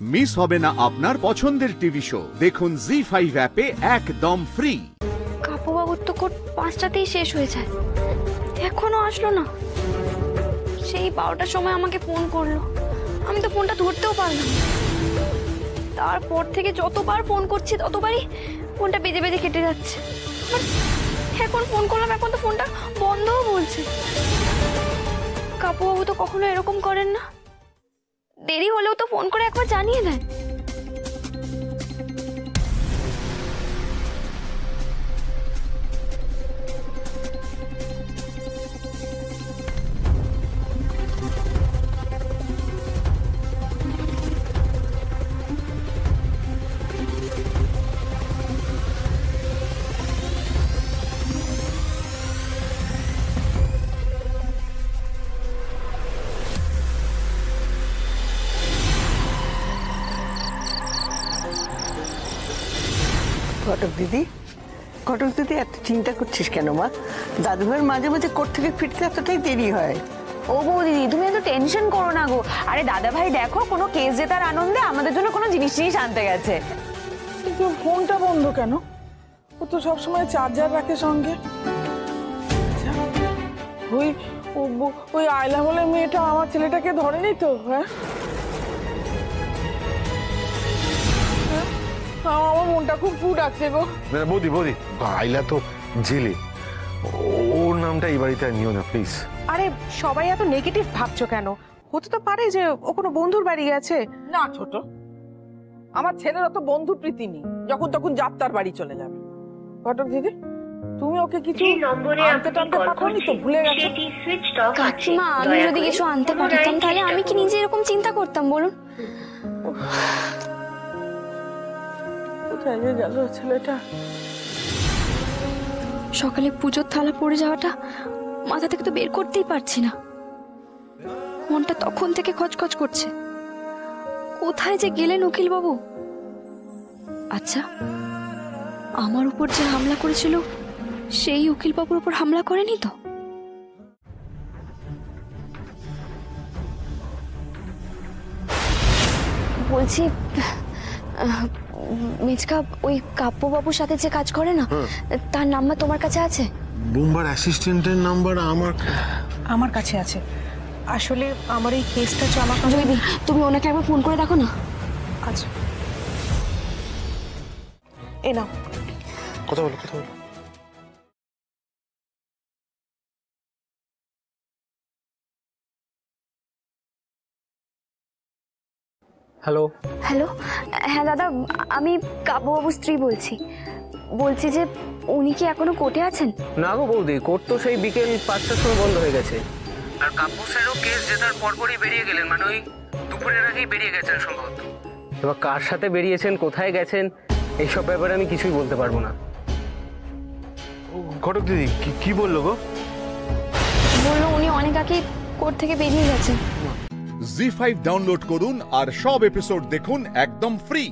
Miss হবে না আপনার পছন্দের টিভি শো। দেখুন জি5 অ্যাপে একদম ফ্রি। কাপুবাবুর তো কোর্ট 5টাতেই শেষ হয়ে যায়, এখনো আসলো না। সেই 12টার সময় আমাকে ফোন করলো, আমি তো ফোনটা ধরতেও পারলাম। তারপর থেকে যতবার ফোন করছি ততবারই ফোনটা বেজে বেজে কেটে যাচ্ছে। এখন ফোন করলাম, এখন তো ফোনটা বন্ধও বলছে। কাপুবাবু তো কখনো এরকম করেন না, দেরি হলেও তো ফোন করে একবার জানিয়ে দেয়। ঘটক দিদি এত চিন্তা করছিস কেন মা? দাদু ভাইয়ের মাঝে মাঝে কোর্ট থেকে ফিরতে এতটাই দেরি হয়। ও বৌদি, তুমি এত টেনশন করো না গো। আরে দাদা ভাই দেখো, কোনো কেস জেতার আনন্দে আমাদের জন্য কোনো জিনিস আনতে গেছে। কিন্তু ফোনটা বন্ধ কেন? ও তো সবসময় চার্জার রাখে সঙ্গে। ওই আয়লা বলে মেয়েটা আমার ছেলেটাকে ধরেনি তো? হ্যাঁ, আমার মনটা খুব ফু ডাকছে গো। বৌদি আইলা তো জেলে, ওর নামটা এই বাড়িতে নিও না প্লিজ। আরে সবাই এত নেগেটিভ ভাবছো কেন? হতে তো পারে যে ও কোনো বন্ধুর বাড়ি গেছে। না ছোট, আমার ছেলের অত বন্ধু প্রীতি নেই, যখন তখন যাত্রার বাড়ি চলে যাবে। ঘটক দিদি, তুমি ওকে কিছু আনতে টানতে পাঠাওনি তো? ভুলে গেছো? কাকিমা, আমি যদি কিছু আনতে পারতাম তাহলে আমি কি নিজে এরকম চিন্তা করতাম বলুন? কোথায় গেল ছেলেটা? সকালে পুজোর থালা পড়ে যাওয়াটা মাথা থেকে তো বের করতেই পারছি না। মনটা তখন থেকে খচখচ করছে, কোথায় যে গেলেন উকিল বাবু? আচ্ছা, আমার উপর যে হামলা করেছিল সেই উকিল বাবুর উপর হামলা করেনি তো? বলছি মেজকা, ওই কাপ্পুবাবুর সাথে যে কাজ করে না, তার নাম্বার তোমার কাছে আছে? বুম্বার অ্যাসিস্ট্যান্টের নাম্বার আমার কাছে আছে। আসলে আমার এই কেসটা জমা জয়দি, তুমি ওনাকে একবার ফোন করে দেখো না। আচ্ছা, এ নাও। কথা বলো। হ্যালো হ্যালো, হ্যাঁ দাদা, আমি কাব্যবাবুর স্ত্রী বলছি যে উনি কি এখনো কোর্টে আছেন? না গো বৌদি, কোর্ট তো সেই বিকেল 5টার সময় বন্ধ হয়ে গেছে। আর কাব্য স্যারও কেস জেতার পরপরই বেরিয়ে গেলেন, মানে ওই দুপুরের আগেই বেরিয়ে গেছেন সম্ভবত। এবার কার সাথে বেরিয়েছেন, কোথায় গেছেন, এইসব ব্যাপারে আমি কিছুই বলতে পারবো না। ঘটক দিদি কি বললো গো? বললো উনি অনেক আগে কোর্ট থেকে বেরিয়ে গেছেন। জি5 ডাউনলোড করুন আর সব এপিসোড দেখুন একদম ফ্রি।